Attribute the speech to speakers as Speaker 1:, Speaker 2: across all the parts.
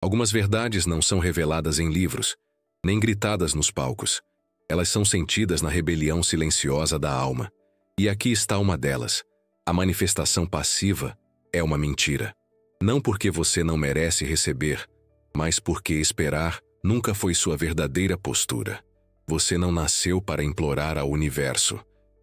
Speaker 1: Algumas verdades não são reveladas em livros, nem gritadas nos palcos. Elas são sentidas na rebelião silenciosa da alma. E aqui está uma delas. A manifestação passiva é uma mentira. Não porque você não merece receber, mas porque esperar nunca foi sua verdadeira postura. Você não nasceu para implorar ao universo.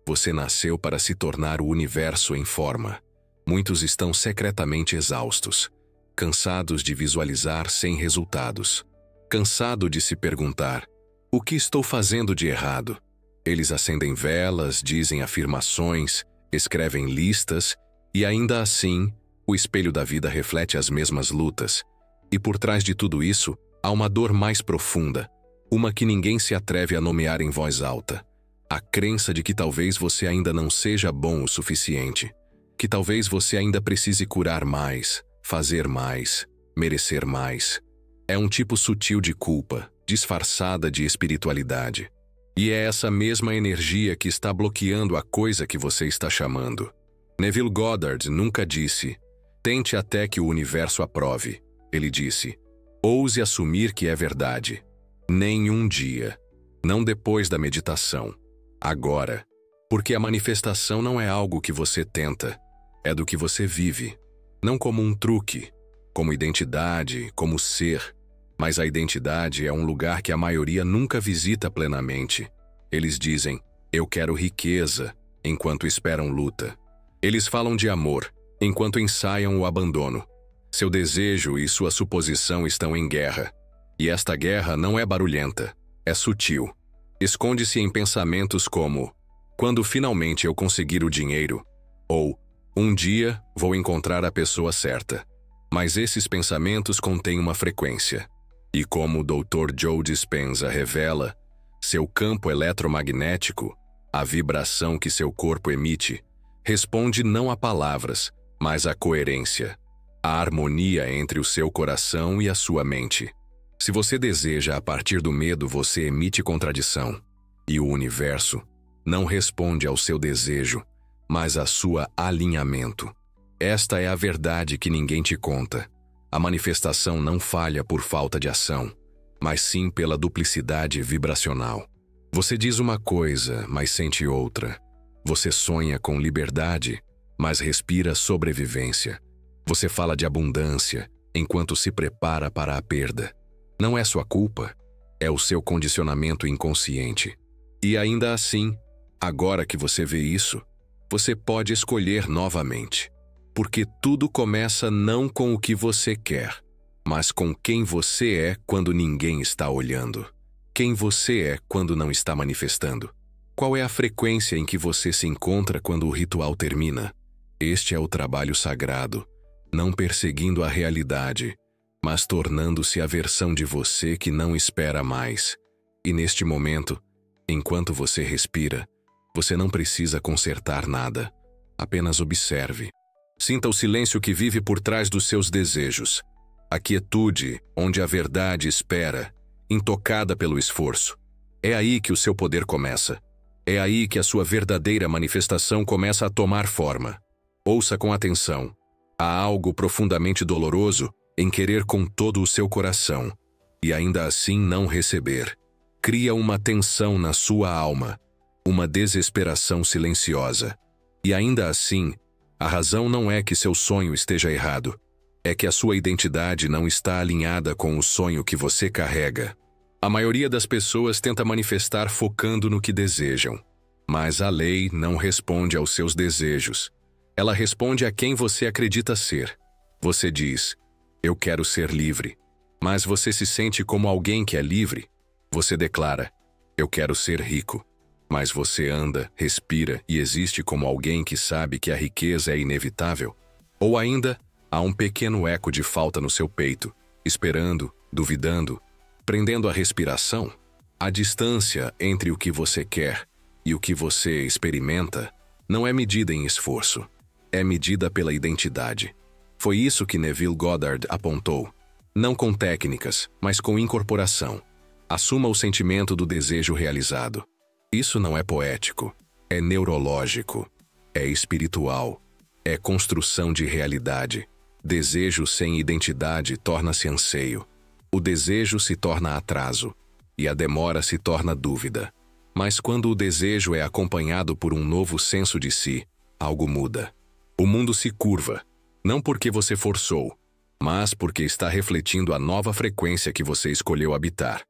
Speaker 1: Você nasceu para se tornar o universo em forma. Muitos estão secretamente exaustos, cansados de visualizar sem resultados, cansado de se perguntar: o que estou fazendo de errado? Eles acendem velas, dizem afirmações, escrevem listas, e ainda assim, o espelho da vida reflete as mesmas lutas. E por trás de tudo isso, há uma dor mais profunda, uma que ninguém se atreve a nomear em voz alta. A crença de que talvez você ainda não seja bom o suficiente, que talvez você ainda precise curar mais, fazer mais, merecer mais. É um tipo sutil de culpa, disfarçada de espiritualidade. E é essa mesma energia que está bloqueando a coisa que você está chamando. Neville Goddard nunca disse: tente até que o universo aprove. Ele disse: ouse assumir que é verdade. Nem um dia. Não depois da meditação. Agora. Porque a manifestação não é algo que você tenta. É do que você vive. Não como um truque, como identidade, como ser. Mas a identidade é um lugar que a maioria nunca visita plenamente. Eles dizem: eu quero riqueza, enquanto esperam luta. Eles falam de amor, enquanto ensaiam o abandono. Seu desejo e sua suposição estão em guerra. E esta guerra não é barulhenta, é sutil. Esconde-se em pensamentos como: quando finalmente eu conseguir o dinheiro, ou um dia vou encontrar a pessoa certa. Mas esses pensamentos contêm uma frequência. E como o Dr. Joe Dispenza revela, seu campo eletromagnético, a vibração que seu corpo emite, responde não a palavras, mas à coerência, à harmonia entre o seu coração e a sua mente. Se você deseja a partir do medo, você emite contradição. E o universo não responde ao seu desejo, mas a sua alinhamento. Esta é a verdade que ninguém te conta. A manifestação não falha por falta de ação, mas sim pela duplicidade vibracional. Você diz uma coisa, mas sente outra. Você sonha com liberdade, mas respira sobrevivência. Você fala de abundância, enquanto se prepara para a perda. Não é sua culpa, é o seu condicionamento inconsciente. E ainda assim, agora que você vê isso, você pode escolher novamente. Porque tudo começa não com o que você quer, mas com quem você é quando ninguém está olhando. Quem você é quando não está manifestando. Qual é a frequência em que você se encontra quando o ritual termina? Este é o trabalho sagrado, não perseguindo a realidade, mas tornando-se a versão de você que não espera mais. E neste momento, enquanto você respira, você não precisa consertar nada. Apenas observe. Sinta o silêncio que vive por trás dos seus desejos. A quietude, onde a verdade espera, intocada pelo esforço. É aí que o seu poder começa. É aí que a sua verdadeira manifestação começa a tomar forma. Ouça com atenção. Há algo profundamente doloroso em querer com todo o seu coração, e ainda assim não receber. Cria uma tensão na sua alma, uma desesperação silenciosa. E ainda assim, a razão não é que seu sonho esteja errado. É que a sua identidade não está alinhada com o sonho que você carrega. A maioria das pessoas tenta manifestar focando no que desejam. Mas a lei não responde aos seus desejos. Ela responde a quem você acredita ser. Você diz: eu quero ser livre. Mas você se sente como alguém que é livre. Você declara: eu quero ser rico. Mas você anda, respira e existe como alguém que sabe que a riqueza é inevitável? Ou ainda, há um pequeno eco de falta no seu peito, esperando, duvidando, prendendo a respiração? A distância entre o que você quer e o que você experimenta não é medida em esforço, é medida pela identidade. Foi isso que Neville Goddard apontou. Não com técnicas, mas com incorporação. Assuma o sentimento do desejo realizado. Isso não é poético, é neurológico, é espiritual, é construção de realidade. Desejo sem identidade torna-se anseio. O desejo se torna atraso, e a demora se torna dúvida. Mas quando o desejo é acompanhado por um novo senso de si, algo muda. O mundo se curva, não porque você forçou, mas porque está refletindo a nova frequência que você escolheu habitar.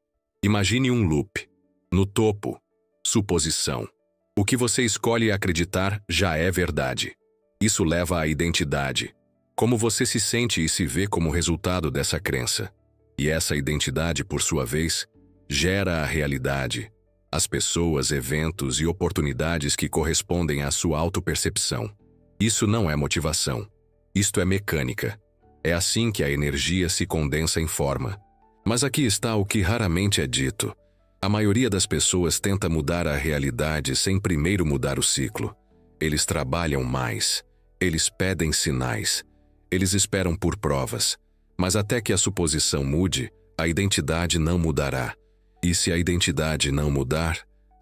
Speaker 1: Imagine um loop. No topo, suposição. O que você escolhe acreditar já é verdade. Isso leva à identidade. Como você se sente e se vê como resultado dessa crença. E essa identidade, por sua vez, gera a realidade, as pessoas, eventos e oportunidades que correspondem à sua autopercepção. Isso não é motivação. Isto é mecânica. É assim que a energia se condensa em forma. Mas aqui está o que raramente é dito. A maioria das pessoas tenta mudar a realidade sem primeiro mudar o ciclo. Eles trabalham mais. Eles pedem sinais. Eles esperam por provas. Mas até que a suposição mude, a identidade não mudará. E se a identidade não mudar,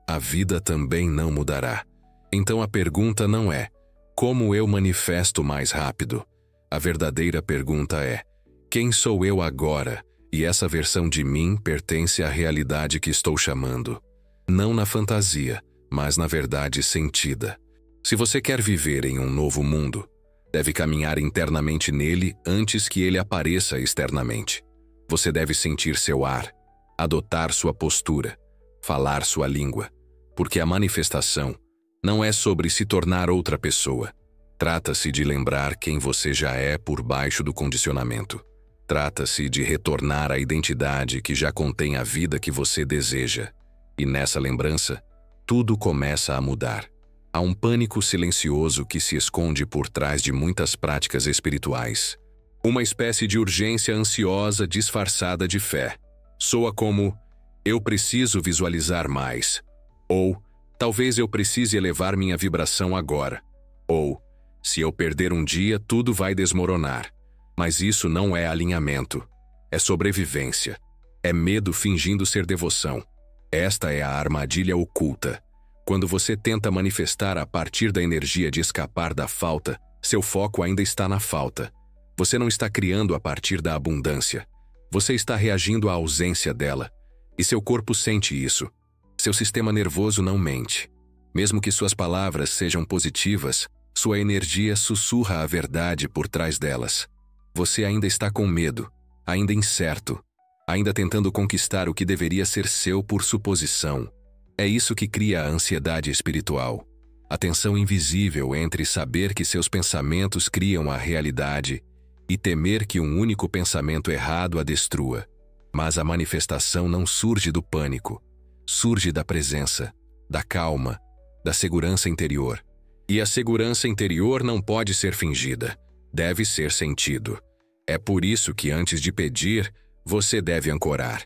Speaker 1: a vida também não mudará. Então a pergunta não é: como eu manifesto mais rápido? A verdadeira pergunta é: quem sou eu agora? E essa versão de mim pertence à realidade que estou chamando. Não na fantasia, mas na verdade sentida. Se você quer viver em um novo mundo, deve caminhar internamente nele antes que ele apareça externamente. Você deve sentir seu ar, adotar sua postura, falar sua língua, porque a manifestação não é sobre se tornar outra pessoa. Trata-se de lembrar quem você já é por baixo do condicionamento. Trata-se de retornar à identidade que já contém a vida que você deseja. E nessa lembrança, tudo começa a mudar. Há um pânico silencioso que se esconde por trás de muitas práticas espirituais. Uma espécie de urgência ansiosa disfarçada de fé. Soa como: eu preciso visualizar mais. Ou, talvez eu precise elevar minha vibração agora. Ou, se eu perder um dia, tudo vai desmoronar. Mas isso não é alinhamento. É sobrevivência. É medo fingindo ser devoção. Esta é a armadilha oculta. Quando você tenta manifestar a partir da energia de escapar da falta, seu foco ainda está na falta. Você não está criando a partir da abundância. Você está reagindo à ausência dela. E seu corpo sente isso. Seu sistema nervoso não mente. Mesmo que suas palavras sejam positivas, sua energia sussurra a verdade por trás delas. Você ainda está com medo, ainda incerto, ainda tentando conquistar o que deveria ser seu por suposição. É isso que cria a ansiedade espiritual. A tensão invisível entre saber que seus pensamentos criam a realidade e temer que um único pensamento errado a destrua. Mas a manifestação não surge do pânico, surge da presença, da calma, da segurança interior. E a segurança interior não pode ser fingida, deve ser sentido. É por isso que antes de pedir, você deve ancorar.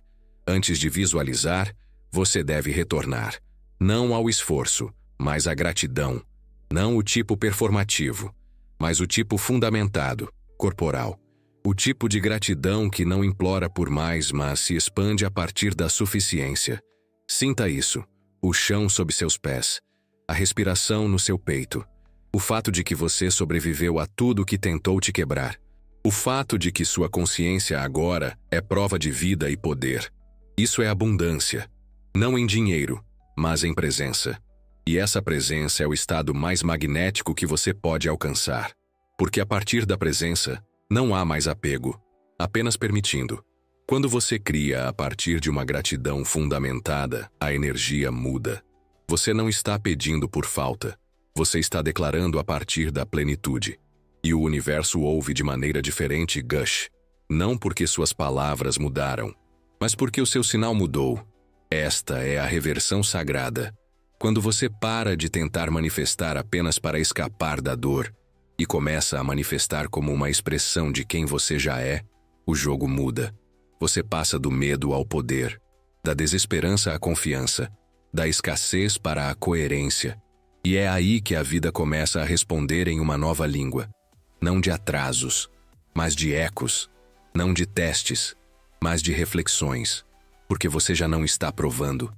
Speaker 1: Antes de visualizar, você deve retornar. Não ao esforço, mas à gratidão. Não o tipo performativo, mas o tipo fundamentado, corporal. O tipo de gratidão que não implora por mais, mas se expande a partir da suficiência. Sinta isso, o chão sob seus pés, a respiração no seu peito, o fato de que você sobreviveu a tudo que tentou te quebrar. O fato de que sua consciência agora é prova de vida e poder. Isso é abundância. Não em dinheiro, mas em presença. E essa presença é o estado mais magnético que você pode alcançar. Porque a partir da presença, não há mais apego, apenas permitindo. Quando você cria a partir de uma gratidão fundamentada, a energia muda. Você não está pedindo por falta. Você está declarando a partir da plenitude. E o universo ouve de maneira diferente Gush. Não porque suas palavras mudaram, mas porque o seu sinal mudou. Esta é a reversão sagrada. Quando você para de tentar manifestar apenas para escapar da dor e começa a manifestar como uma expressão de quem você já é, o jogo muda. Você passa do medo ao poder, da desesperança à confiança, da escassez para a coerência. E é aí que a vida começa a responder em uma nova língua. Não de atrasos, mas de ecos. Não de testes, mas de reflexões. Porque você já não está provando.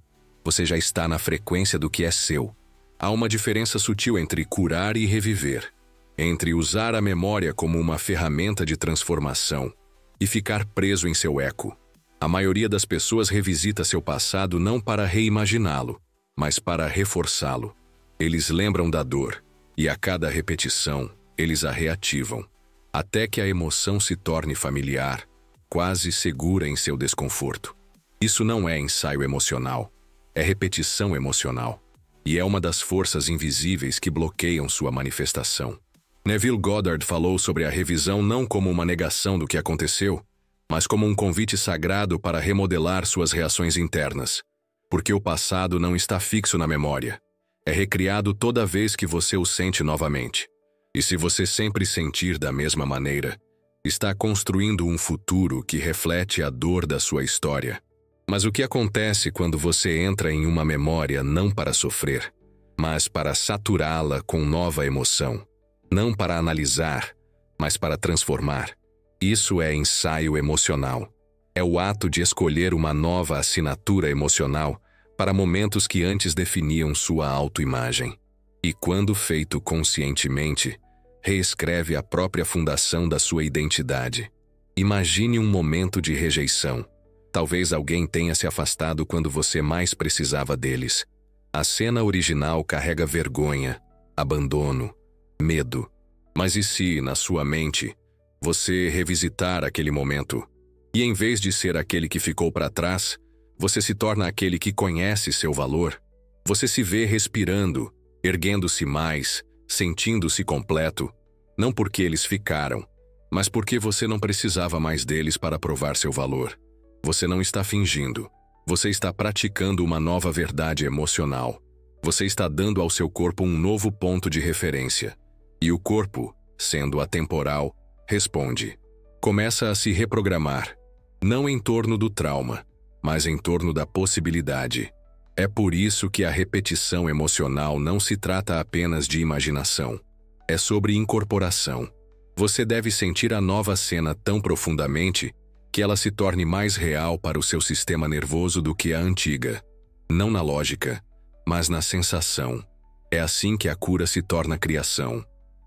Speaker 1: Você já está na frequência do que é seu. Há uma diferença sutil entre curar e reviver. entre usar a memória como uma ferramenta de transformação e ficar preso em seu eco. A maioria das pessoas revisita seu passado não para reimaginá-lo, mas para reforçá-lo. Eles lembram da dor, e a cada repetição, eles a reativam, até que a emoção se torne familiar, quase segura em seu desconforto. Isso não é ensaio emocional, é repetição emocional, e é uma das forças invisíveis que bloqueiam sua manifestação. Neville Goddard falou sobre a revisão não como uma negação do que aconteceu, mas como um convite sagrado para remodelar suas reações internas, porque o passado não está fixo na memória. É recriado toda vez que você o sente novamente. E se você sempre sentir da mesma maneira, está construindo um futuro que reflete a dor da sua história. Mas o que acontece quando você entra em uma memória não para sofrer, mas para saturá-la com nova emoção? Não para analisar, mas para transformar. Isso é ensaio emocional. É o ato de escolher uma nova assinatura emocional para momentos que antes definiam sua autoimagem. E quando feito conscientemente, reescreve a própria fundação da sua identidade. Imagine um momento de rejeição. Talvez alguém tenha se afastado quando você mais precisava deles. A cena original carrega vergonha, abandono, medo. Mas e se, na sua mente, você revisitar aquele momento? E em vez de ser aquele que ficou para trás, você se torna aquele que conhece seu valor? Você se vê respirando, erguendo-se mais, sentindo-se completo, não porque eles ficaram, mas porque você não precisava mais deles para provar seu valor. Você não está fingindo. Você está praticando uma nova verdade emocional. Você está dando ao seu corpo um novo ponto de referência. E o corpo, sendo atemporal, responde. Começa a se reprogramar, não em torno do trauma, mas em torno da possibilidade. É por isso que a repetição emocional não se trata apenas de imaginação. É sobre incorporação. Você deve sentir a nova cena tão profundamente que ela se torne mais real para o seu sistema nervoso do que a antiga. Não na lógica, mas na sensação. É assim que a cura se torna criação.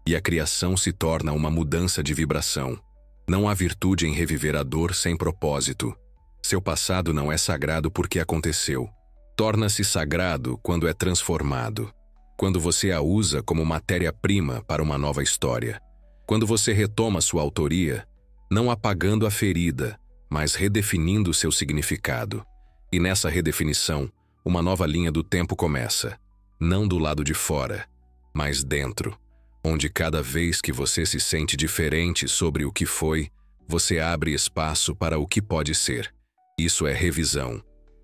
Speaker 1: E a criação se torna uma mudança de vibração. Não há virtude em reviver a dor sem propósito. Seu passado não é sagrado porque aconteceu. Torna-se sagrado quando é transformado. Quando você a usa como matéria-prima para uma nova história. Quando você retoma sua autoria, não apagando a ferida, mas redefinindo seu significado. E nessa redefinição, uma nova linha do tempo começa. Não do lado de fora, mas dentro. Onde cada vez que você se sente diferente sobre o que foi, você abre espaço para o que pode ser. Isso é revisão.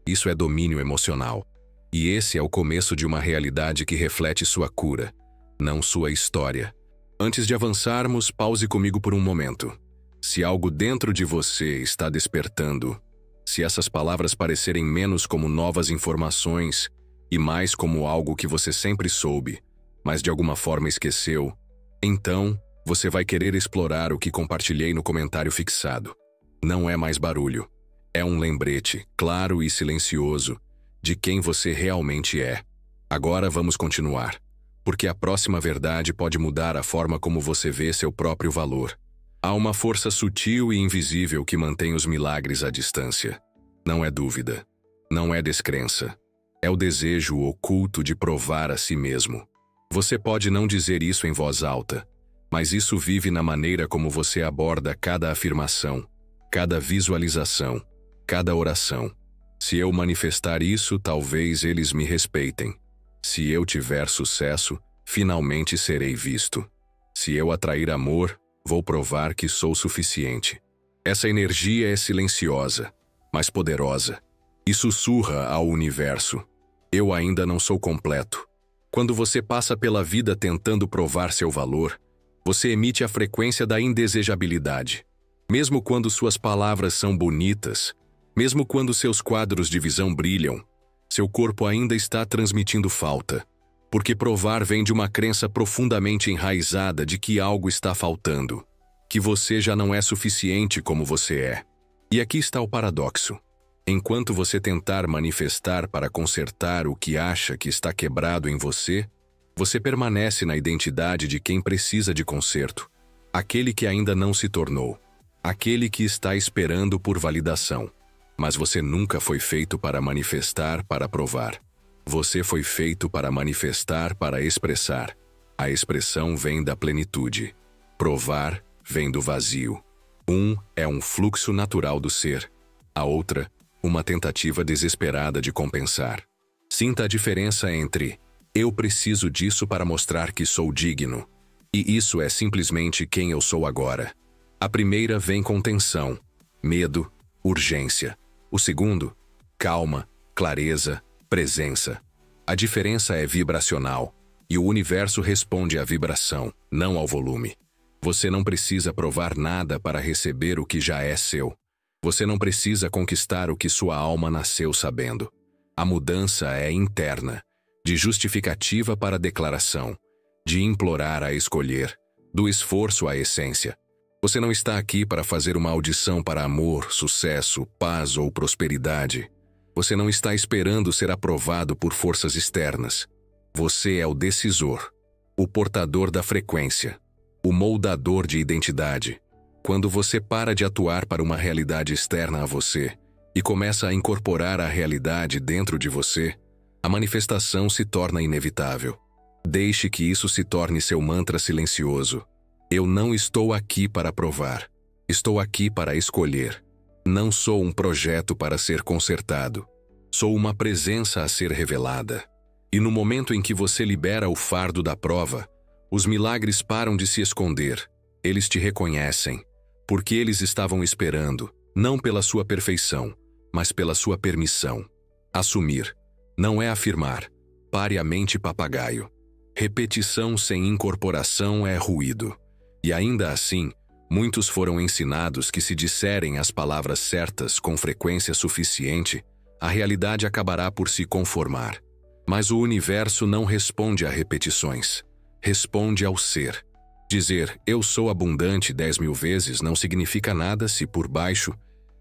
Speaker 1: Isso é domínio emocional. E esse é o começo de uma realidade que reflete sua cura, não sua história. Antes de avançarmos, pause comigo por um momento. Se algo dentro de você está despertando, se essas palavras parecerem menos como novas informações e mais como algo que você sempre soube, mas de alguma forma esqueceu, então você vai querer explorar o que compartilhei no comentário fixado. Não é mais barulho. É um lembrete, claro e silencioso, de quem você realmente é. Agora vamos continuar, porque a próxima verdade pode mudar a forma como você vê seu próprio valor. Há uma força sutil e invisível que mantém os milagres à distância. Não é dúvida. Não é descrença. É o desejo oculto de provar a si mesmo. Você pode não dizer isso em voz alta, mas isso vive na maneira como você aborda cada afirmação, cada visualização, cada oração. Se eu manifestar isso, talvez eles me respeitem. Se eu tiver sucesso, finalmente serei visto. Se eu atrair amor, vou provar que sou suficiente. Essa energia é silenciosa, mas poderosa, e sussurra ao universo. Eu ainda não sou completo. Quando você passa pela vida tentando provar seu valor, você emite a frequência da indesejabilidade. Mesmo quando suas palavras são bonitas, mesmo quando seus quadros de visão brilham, seu corpo ainda está transmitindo falta, porque provar vem de uma crença profundamente enraizada de que algo está faltando, que você já não é suficiente como você é. E aqui está o paradoxo. Enquanto você tentar manifestar para consertar o que acha que está quebrado em você, Você permanece na identidade de quem precisa de conserto, aquele que ainda não se tornou, aquele que está esperando por validação. Mas você nunca foi feito para manifestar, para provar. Você foi feito para manifestar, para expressar. A expressão vem da plenitude. Provar vem do vazio. Um é um fluxo natural do ser. A outra, uma tentativa desesperada de compensar. Sinta a diferença entre eu preciso disso para mostrar que sou digno e isso é simplesmente quem eu sou agora. A primeira vem com tensão, medo, urgência. O segundo, calma, clareza, presença. A diferença é vibracional e o universo responde à vibração, não ao volume. Você não precisa provar nada para receber o que já é seu. Você não precisa conquistar o que sua alma nasceu sabendo. A mudança é interna, de justificativa para declaração, de implorar a escolher, do esforço à essência. Você não está aqui para fazer uma audição para amor, sucesso, paz ou prosperidade. Você não está esperando ser aprovado por forças externas. Você é o decisor, o portador da frequência, o moldador de identidade. Quando você para de atuar para uma realidade externa a você e começa a incorporar a realidade dentro de você, a manifestação se torna inevitável. Deixe que isso se torne seu mantra silencioso. Eu não estou aqui para provar. Estou aqui para escolher. Não sou um projeto para ser consertado. Sou uma presença a ser revelada. E no momento em que você libera o fardo da prova, os milagres param de se esconder. Eles te reconhecem, porque eles estavam esperando, não pela sua perfeição, mas pela sua permissão. Assumir não é afirmar. Pare a mente papagaio. Repetição sem incorporação é ruído. E ainda assim, muitos foram ensinados que se disserem as palavras certas com frequência suficiente, a realidade acabará por se conformar. Mas o universo não responde a repetições. Responde ao ser. Dizer eu sou abundante 10.000 vezes não significa nada se por baixo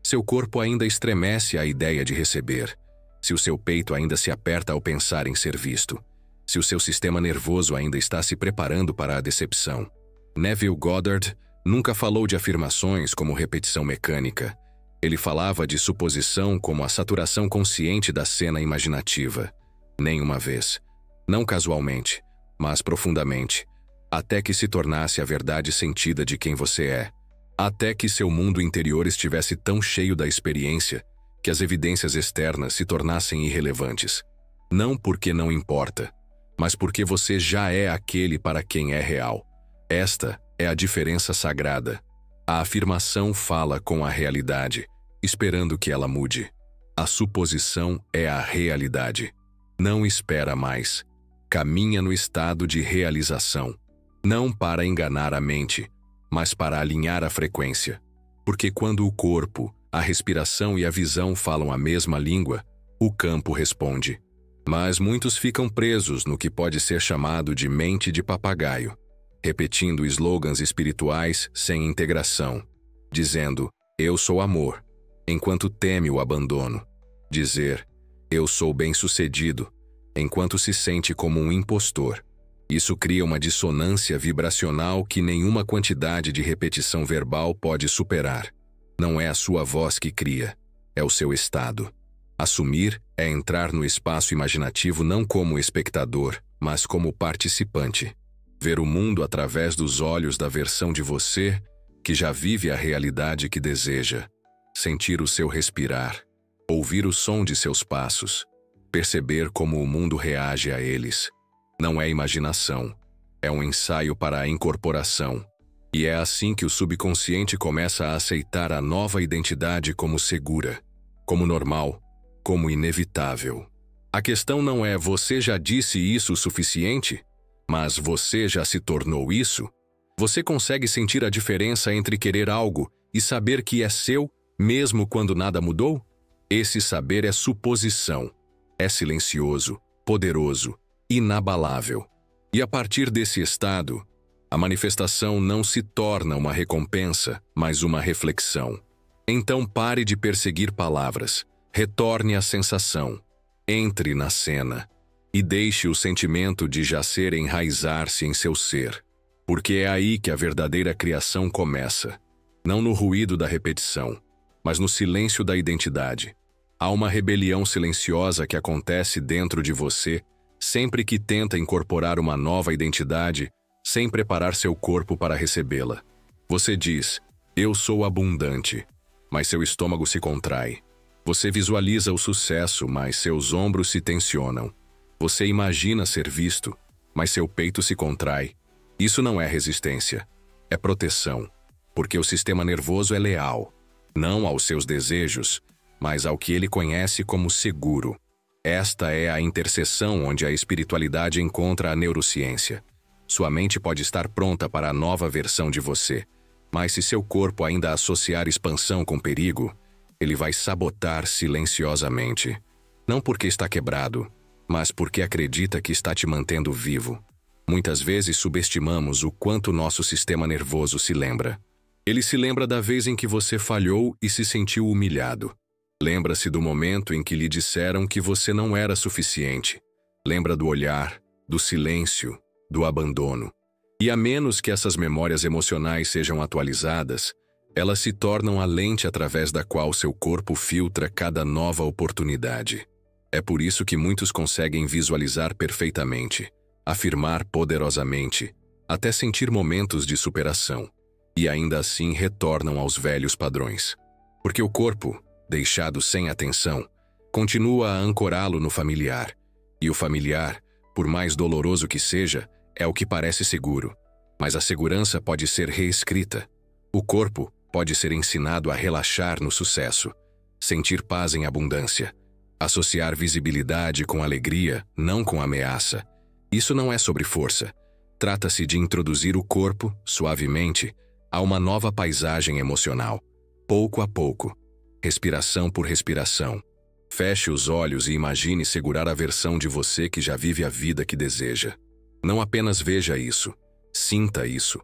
Speaker 1: seu corpo ainda estremece à ideia de receber, se o seu peito ainda se aperta ao pensar em ser visto, se o seu sistema nervoso ainda está se preparando para a decepção. Neville Goddard nunca falou de afirmações como repetição mecânica. Ele falava de suposição como a saturação consciente da cena imaginativa. Nenhuma vez. Não casualmente, mas profundamente. Até que se tornasse a verdade sentida de quem você é. Até que seu mundo interior estivesse tão cheio da experiência que as evidências externas se tornassem irrelevantes. Não porque não importa, mas porque você já é aquele para quem é real. Esta é a diferença sagrada. A afirmação fala com a realidade, esperando que ela mude. A suposição é a realidade. Não espera mais. Caminha no estado de realização. Não para enganar a mente, mas para alinhar a frequência. Porque quando o corpo, a respiração e a visão falam a mesma língua, o campo responde. Mas muitos ficam presos no que pode ser chamado de mente de papagaio, repetindo slogans espirituais sem integração, dizendo, eu sou amor, enquanto teme o abandono. Dizer, eu sou bem-sucedido, enquanto se sente como um impostor. Isso cria uma dissonância vibracional que nenhuma quantidade de repetição verbal pode superar. Não é a sua voz que cria, é o seu estado. Assumir é entrar no espaço imaginativo não como espectador, mas como participante. Ver o mundo através dos olhos da versão de você que já vive a realidade que deseja. Sentir o seu respirar, ouvir o som de seus passos, perceber como o mundo reage a eles. Não é imaginação, é um ensaio para a incorporação. E é assim que o subconsciente começa a aceitar a nova identidade como segura, como normal, como inevitável. A questão não é você já disse isso o suficiente, mas você já se tornou isso? Você consegue sentir a diferença entre querer algo e saber que é seu, mesmo quando nada mudou? Esse saber é suposição. É silencioso, poderoso, inabalável. E a partir desse estado, a manifestação não se torna uma recompensa, mas uma reflexão. Então pare de perseguir palavras, retorne à sensação, entre na cena. e deixe o sentimento de jacer enraizar-se em seu ser, porque é aí que a verdadeira criação começa, não no ruído da repetição, mas no silêncio da identidade. Há uma rebelião silenciosa que acontece dentro de você sempre que tenta incorporar uma nova identidade sem preparar seu corpo para recebê-la. Você diz, eu sou abundante, mas seu estômago se contrai. Você visualiza o sucesso, mas seus ombros se tensionam. Você imagina ser visto, mas seu peito se contrai. Isso não é resistência, é proteção, porque o sistema nervoso é leal, não aos seus desejos, mas ao que ele conhece como seguro. Esta é a interseção onde a espiritualidade encontra a neurociência. Sua mente pode estar pronta para a nova versão de você, mas se seu corpo ainda associar expansão com perigo, ele vai sabotar silenciosamente. Não porque está quebrado, mas porque acredita que está te mantendo vivo. Muitas vezes subestimamos o quanto nosso sistema nervoso se lembra. Ele se lembra da vez em que você falhou e se sentiu humilhado. Lembra-se do momento em que lhe disseram que você não era suficiente. Lembra do olhar, do silêncio, do abandono. E a menos que essas memórias emocionais sejam atualizadas, elas se tornam a lente através da qual seu corpo filtra cada nova oportunidade. É por isso que muitos conseguem visualizar perfeitamente, afirmar poderosamente, até sentir momentos de superação, e ainda assim retornam aos velhos padrões. Porque o corpo, deixado sem atenção, continua a ancorá-lo no familiar, e o familiar, por mais doloroso que seja, é o que parece seguro. Mas a segurança pode ser reescrita. O corpo pode ser ensinado a relaxar no sucesso, sentir paz em abundância, associar visibilidade com alegria, não com ameaça. Isso não é sobre força. Trata-se de introduzir o corpo, suavemente, a uma nova paisagem emocional, pouco a pouco, respiração por respiração. Feche os olhos e imagine segurar a versão de você que já vive a vida que deseja. Não apenas veja isso, sinta isso.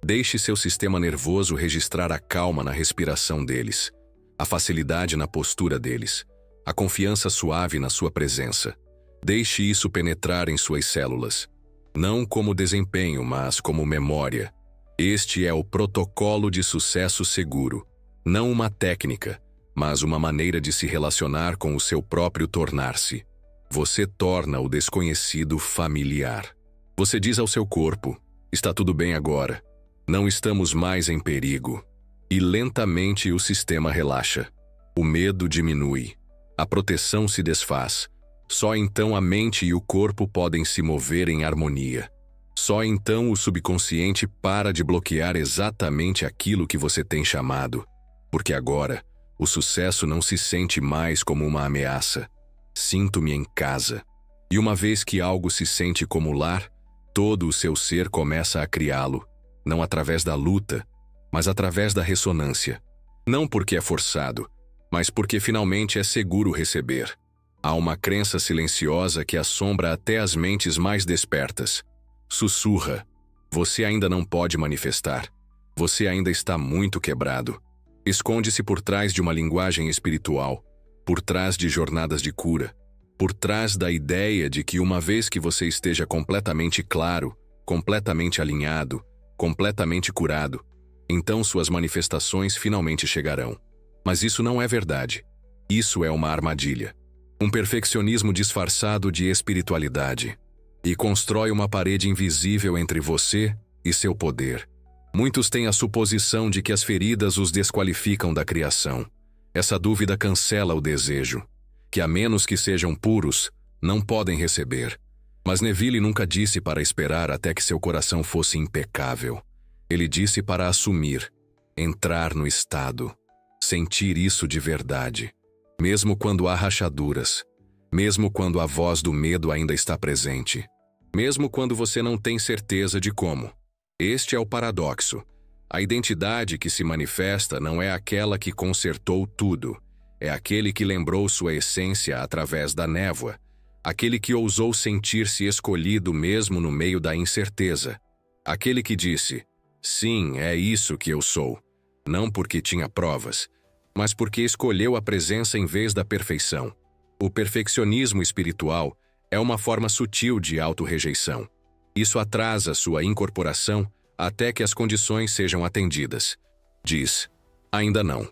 Speaker 1: Deixe seu sistema nervoso registrar a calma na respiração deles, a facilidade na postura deles, a confiança suave na sua presença. Deixe isso penetrar em suas células, não como desempenho, mas como memória. Este é o protocolo de sucesso seguro, não uma técnica, mas uma maneira de se relacionar com o seu próprio tornar-se. Você torna o desconhecido familiar. Você diz ao seu corpo, está tudo bem agora, não estamos mais em perigo. E lentamente o sistema relaxa. O medo diminui. A proteção se desfaz. Só então a mente e o corpo podem se mover em harmonia. Só então o subconsciente para de bloquear exatamente aquilo que você tem chamado. Porque agora, o sucesso não se sente mais como uma ameaça. Sinto-me em casa. E uma vez que algo se sente como lar, todo o seu ser começa a criá-lo, não através da luta, mas através da ressonância. Não porque é forçado, mas porque finalmente é seguro receber. Há uma crença silenciosa que assombra até as mentes mais despertas. Sussurra. Você ainda não pode manifestar. Você ainda está muito quebrado. Esconde-se por trás de uma linguagem espiritual, por trás de jornadas de cura, por trás da ideia de que uma vez que você esteja completamente claro, completamente alinhado, completamente curado, então suas manifestações finalmente chegarão. Mas isso não é verdade. Isso é uma armadilha. Um perfeccionismo disfarçado de espiritualidade. E constrói uma parede invisível entre você e seu poder. Muitos têm a suposição de que as feridas os desqualificam da criação. Essa dúvida cancela o desejo, que a menos que sejam puros, não podem receber. Mas Neville nunca disse para esperar até que seu coração fosse impecável. Ele disse para assumir, entrar no estado, sentir isso de verdade, mesmo quando há rachaduras, mesmo quando a voz do medo ainda está presente, mesmo quando você não tem certeza de como. Este é o paradoxo. A identidade que se manifesta não é aquela que consertou tudo, é aquele que lembrou sua essência através da névoa, aquele que ousou sentir-se escolhido mesmo no meio da incerteza, aquele que disse, sim, é isso que eu sou, não porque tinha provas, mas porque escolheu a presença em vez da perfeição. O perfeccionismo espiritual É uma forma sutil de autorrejeição. Isso atrasa sua incorporação até que as condições sejam atendidas. Diz: ainda não.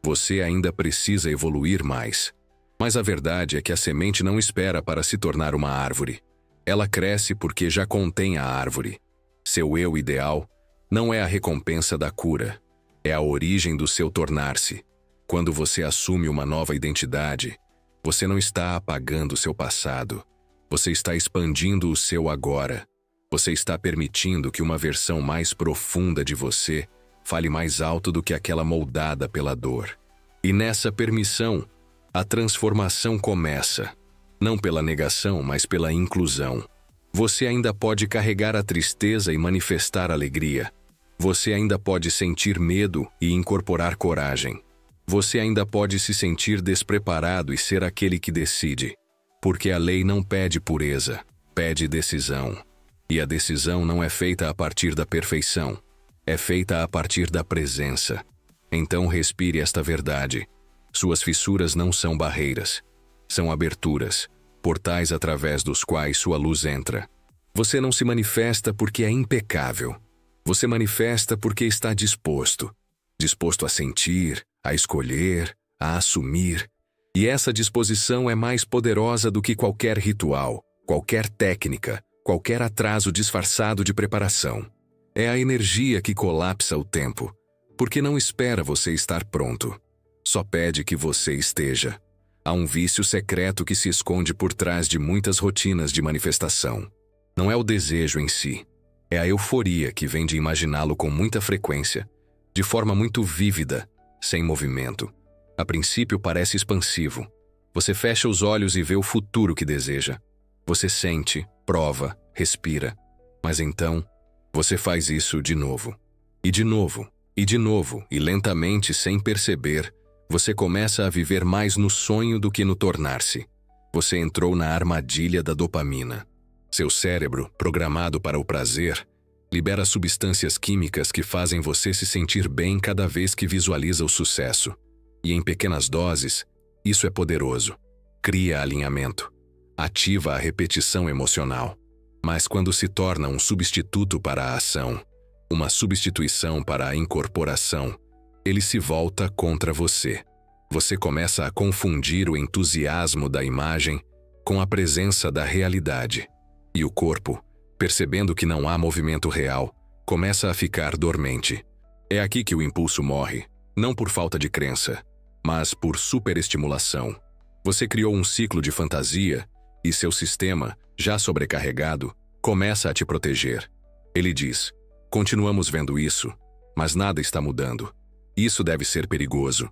Speaker 1: Você ainda precisa evoluir mais. Mas a verdade é que a semente não espera para se tornar uma árvore. Ela cresce porque já contém a árvore. Seu eu ideal não é a recompensa da cura, é a origem do seu tornar-se. Quando você assume uma nova identidade, você não está apagando seu passado. Você está expandindo o seu agora. Você está permitindo que uma versão mais profunda de você fale mais alto do que aquela moldada pela dor. E nessa permissão, a transformação começa. Não pela negação, mas pela inclusão. Você ainda pode carregar a tristeza e manifestar alegria. Você ainda pode sentir medo e incorporar coragem. Você ainda pode se sentir despreparado e ser aquele que decide. Porque a lei não pede pureza, pede decisão. E a decisão não é feita a partir da perfeição, é feita a partir da presença. Então respire esta verdade. Suas fissuras não são barreiras, são aberturas, portais através dos quais sua luz entra. Você não se manifesta porque é impecável. Você manifesta porque está disposto. Disposto a sentir, a escolher, a assumir. E essa disposição é mais poderosa do que qualquer ritual, qualquer técnica, qualquer atraso disfarçado de preparação. É a energia que colapsa o tempo, porque não espera você estar pronto. Só pede que você esteja. Há um vício secreto que se esconde por trás de muitas rotinas de manifestação. Não é o desejo em si, é a euforia que vem de imaginá-lo com muita frequência, de forma muito vívida, sem movimento. A princípio parece expansivo. Você fecha os olhos e vê o futuro que deseja. Você sente, prova, respira. Mas então, você faz isso de novo. E de novo, e de novo, e lentamente, sem perceber, você começa a viver mais no sonho do que no tornar-se. Você entrou na armadilha da dopamina. Seu cérebro, programado para o prazer, libera substâncias químicas que fazem você se sentir bem cada vez que visualiza o sucesso. E em pequenas doses, isso é poderoso. Cria alinhamento. Ativa a repetição emocional. Mas quando se torna um substituto para a ação, uma substituição para a incorporação, ele se volta contra você. Você começa a confundir o entusiasmo da imagem com a presença da realidade. E o corpo, percebendo que não há movimento real, começa a ficar dormente. É aqui que o impulso morre, não por falta de crença, mas por superestimulação. Você criou um ciclo de fantasia e seu sistema, já sobrecarregado, começa a te proteger. Ele diz: continuamos vendo isso, mas nada está mudando. Isso deve ser perigoso.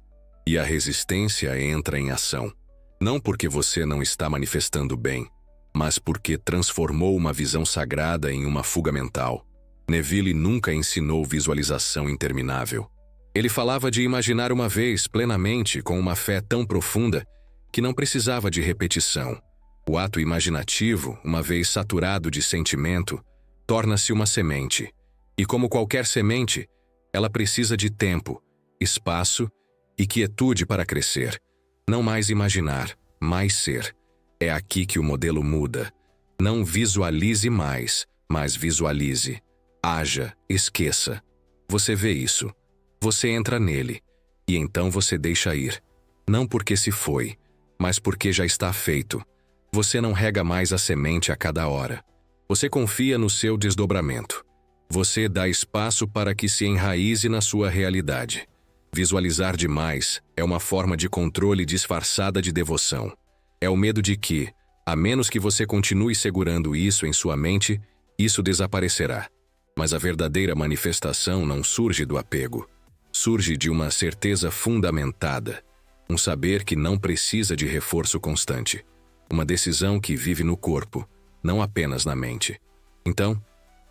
Speaker 1: E a resistência entra em ação. Não porque você não está manifestando bem, mas porque transformou uma visão sagrada em uma fuga mental. Neville nunca ensinou visualização interminável. Ele falava de imaginar uma vez plenamente com uma fé tão profunda que não precisava de repetição. O ato imaginativo, uma vez saturado de sentimento, torna-se uma semente. E como qualquer semente, ela precisa de tempo, espaço e quietude para crescer. Não mais imaginar, mais ser. É aqui que o modelo muda. Não visualize mais, mas visualize. Haja, esqueça. Você vê isso. Você entra nele. E então você deixa ir. Não porque se foi, mas porque já está feito. Você não rega mais a semente a cada hora. Você confia no seu desdobramento. Você dá espaço para que se enraize na sua realidade. Visualizar demais é uma forma de controle disfarçada de devoção. É o medo de que, a menos que você continue segurando isso em sua mente, isso desaparecerá. Mas a verdadeira manifestação não surge do apego. Surge de uma certeza fundamentada. Um saber que não precisa de reforço constante. Uma decisão que vive no corpo, não apenas na mente. Então,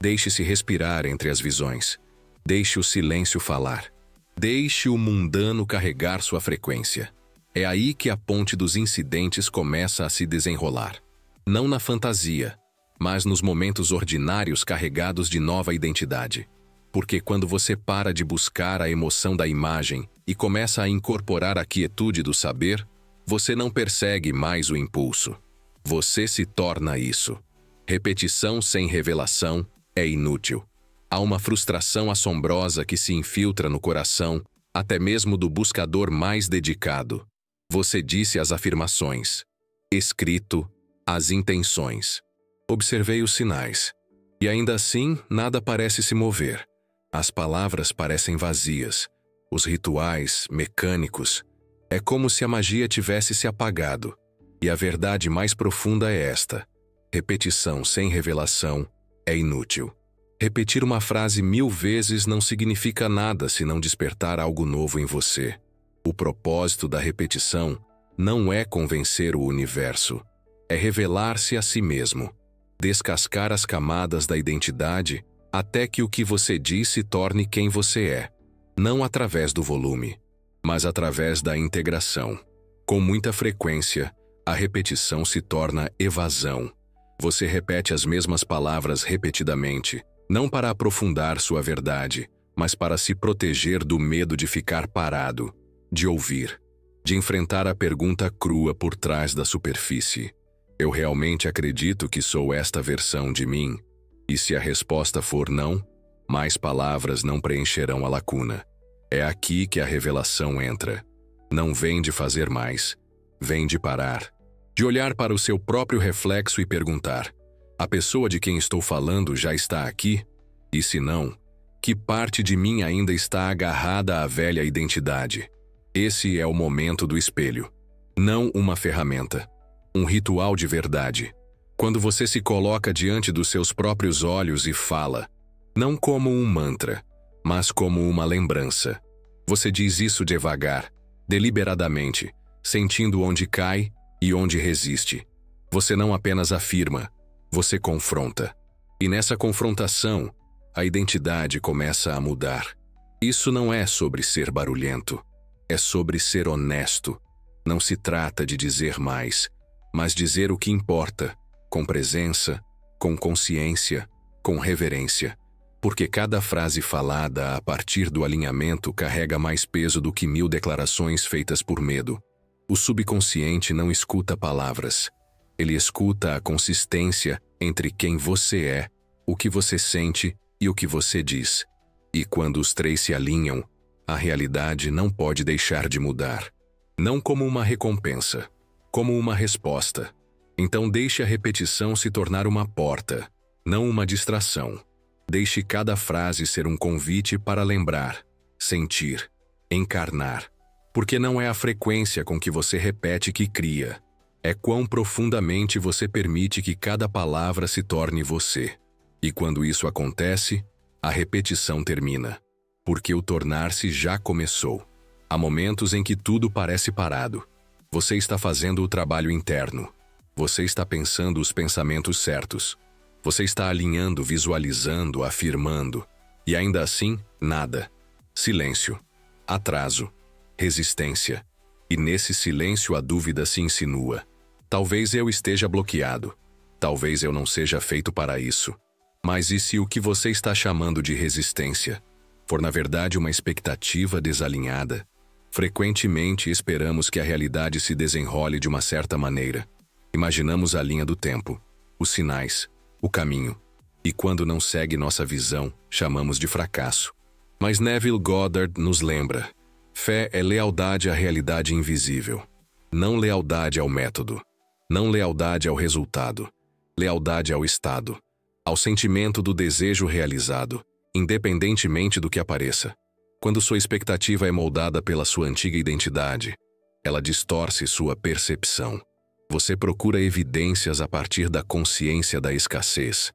Speaker 1: deixe-se respirar entre as visões. Deixe o silêncio falar. Deixe o mundano carregar sua frequência. É aí que a ponte dos incidentes começa a se desenrolar. Não na fantasia, mas nos momentos ordinários carregados de nova identidade. Porque quando você para de buscar a emoção da imagem e começa a incorporar a quietude do saber, você não persegue mais o impulso. Você se torna isso. Repetição sem revelação é inútil. Há uma frustração assombrosa que se infiltra no coração, até mesmo do buscador mais dedicado. Você disse as afirmações. Escrito, as intenções. Observei os sinais. E ainda assim, nada parece se mover. As palavras parecem vazias. Os rituais, mecânicos. É como se a magia tivesse se apagado. E a verdade mais profunda é esta. Repetição sem revelação é inútil. Repetir uma frase 1000 vezes não significa nada se não despertar algo novo em você. O propósito da repetição não é convencer o universo. É revelar-se a si mesmo. Descascar as camadas da identidade até que o que você diz se torne quem você é. Não através do volume, mas através da integração. Com muita frequência, a repetição se torna evasão. Você repete as mesmas palavras repetidamente, não para aprofundar sua verdade, mas para se proteger do medo de ficar parado, de ouvir, de enfrentar a pergunta crua por trás da superfície. Eu realmente acredito que sou esta versão de mim? E se a resposta for não, mais palavras não preencherão a lacuna. É aqui que a revelação entra. Não vem de fazer mais, vem de parar. De olhar para o seu próprio reflexo e perguntar: a pessoa de quem estou falando já está aqui? E se não, que parte de mim ainda está agarrada à velha identidade? Esse é o momento do espelho. Não uma ferramenta. Um ritual de verdade. Quando você se coloca diante dos seus próprios olhos e fala, não como um mantra, mas como uma lembrança. Você diz isso devagar, deliberadamente, sentindo onde cai e onde resiste. Você não apenas afirma, você confronta. E nessa confrontação, a identidade começa a mudar. Isso não é sobre ser barulhento, é sobre ser honesto. Não se trata de dizer mais, mas dizer o que importa, com presença, com consciência, com reverência. Porque cada frase falada a partir do alinhamento carrega mais peso do que 1000 declarações feitas por medo. O subconsciente não escuta palavras. Ele escuta a consistência entre quem você é, o que você sente e o que você diz. E quando os três se alinham, a realidade não pode deixar de mudar. Não como uma recompensa, como uma resposta. Então deixe a repetição se tornar uma porta, não uma distração. Deixe cada frase ser um convite para lembrar, sentir, encarnar. Porque não é a frequência com que você repete que cria. É quão profundamente você permite que cada palavra se torne você. E quando isso acontece, a repetição termina. Porque o tornar-se já começou. Há momentos em que tudo parece parado. Você está fazendo o trabalho interno. Você está pensando os pensamentos certos. Você está alinhando, visualizando, afirmando. E ainda assim, nada. Silêncio. Atraso. Resistência. E nesse silêncio a dúvida se insinua. Talvez eu esteja bloqueado. Talvez eu não seja feito para isso. Mas e se o que você está chamando de resistência for na verdade uma expectativa desalinhada? Frequentemente esperamos que a realidade se desenrole de uma certa maneira. Imaginamos a linha do tempo, os sinais, o caminho. E quando não segue nossa visão, chamamos de fracasso. Mas Neville Goddard nos lembra: fé é lealdade à realidade invisível. Não lealdade ao método. Não lealdade ao resultado. Lealdade ao estado. Ao sentimento do desejo realizado, independentemente do que apareça. Quando sua expectativa é moldada pela sua antiga identidade, ela distorce sua percepção. Você procura evidências a partir da consciência da escassez.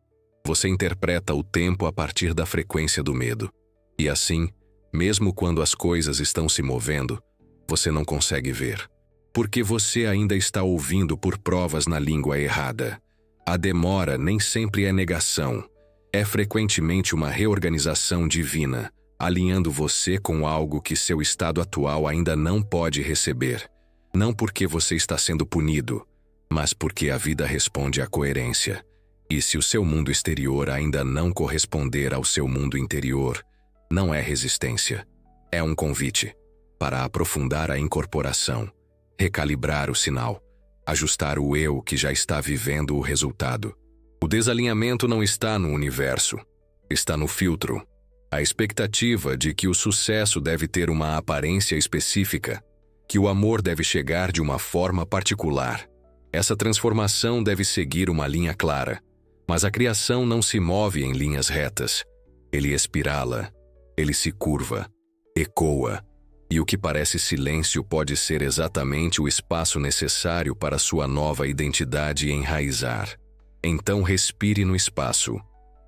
Speaker 1: Você interpreta o tempo a partir da frequência do medo. E assim, mesmo quando as coisas estão se movendo, você não consegue ver. Porque você ainda está ouvindo por provas na língua errada. A demora nem sempre é negação. É frequentemente uma reorganização divina, alinhando você com algo que seu estado atual ainda não pode receber. Não porque você está sendo punido, mas porque a vida responde à coerência. E se o seu mundo exterior ainda não corresponder ao seu mundo interior, não é resistência. É um convite para aprofundar a incorporação, recalibrar o sinal, Ajustar o eu que já está vivendo o resultado. O desalinhamento não está no universo, está no filtro. A expectativa de que o sucesso deve ter uma aparência específica, que o amor deve chegar de uma forma particular. Essa transformação deve seguir uma linha clara, mas a criação não se move em linhas retas. Ele espirala, ele se curva, ecoa, e o que parece silêncio pode ser exatamente o espaço necessário para sua nova identidade enraizar. Então respire no espaço.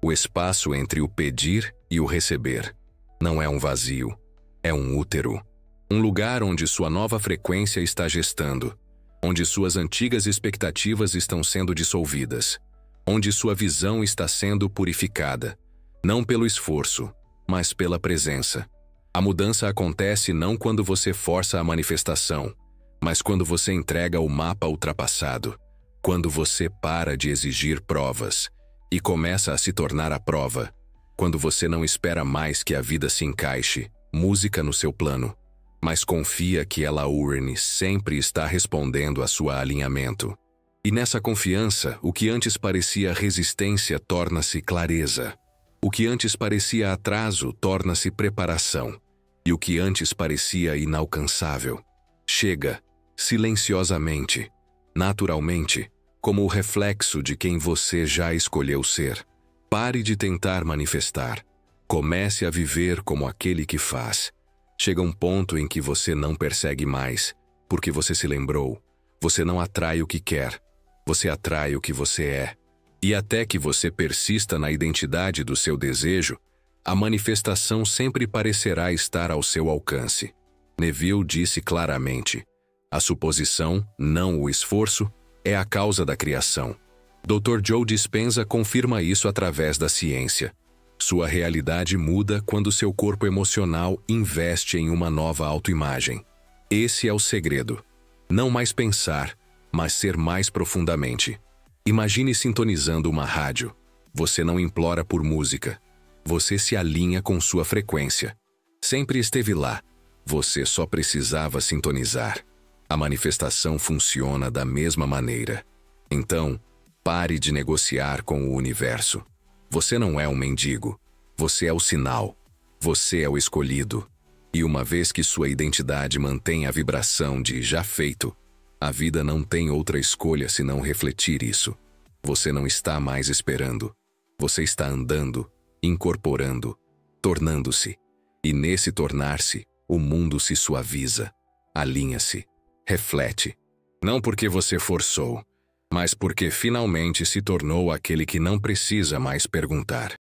Speaker 1: O espaço entre o pedir e o receber. Não é um vazio, é um útero. Um lugar onde sua nova frequência está gestando, onde suas antigas expectativas estão sendo dissolvidas, onde sua visão está sendo purificada, não pelo esforço, mas pela presença. A mudança acontece não quando você força a manifestação, mas quando você entrega o mapa ultrapassado, quando você para de exigir provas e começa a se tornar a prova, quando você não espera mais que a vida se encaixe, música no seu plano, mas confia que ela urne sempre está respondendo a seu alinhamento. E nessa confiança, o que antes parecia resistência torna-se clareza. O que antes parecia atraso torna-se preparação. E o que antes parecia inalcançável chega, silenciosamente, naturalmente, como o reflexo de quem você já escolheu ser. Pare de tentar manifestar. Comece a viver como aquele que faz. Chega um ponto em que você não persegue mais, porque você se lembrou. Você não atrai o que quer, você atrai o que você é. E até que você persista na identidade do seu desejo, a manifestação sempre parecerá estar ao seu alcance. Neville disse claramente: a suposição, não o esforço, é a causa da criação. Dr. Joe Dispenza confirma isso através da ciência. Sua realidade muda quando seu corpo emocional investe em uma nova autoimagem. Esse é o segredo. Não mais pensar, mas ser mais profundamente. Imagine sintonizando uma rádio. Você não implora por música. Você se alinha com sua frequência. Sempre esteve lá. Você só precisava sintonizar. A manifestação funciona da mesma maneira. Então, pare de negociar com o universo. Você não é um mendigo. Você é o sinal. Você é o escolhido. E uma vez que sua identidade mantém a vibração de já feito, a vida não tem outra escolha senão refletir isso. Você não está mais esperando. Você está andando, incorporando, tornando-se. E nesse tornar-se, o mundo se suaviza, alinha-se, reflete. Não porque você forçou, mas porque finalmente se tornou aquele que não precisa mais perguntar.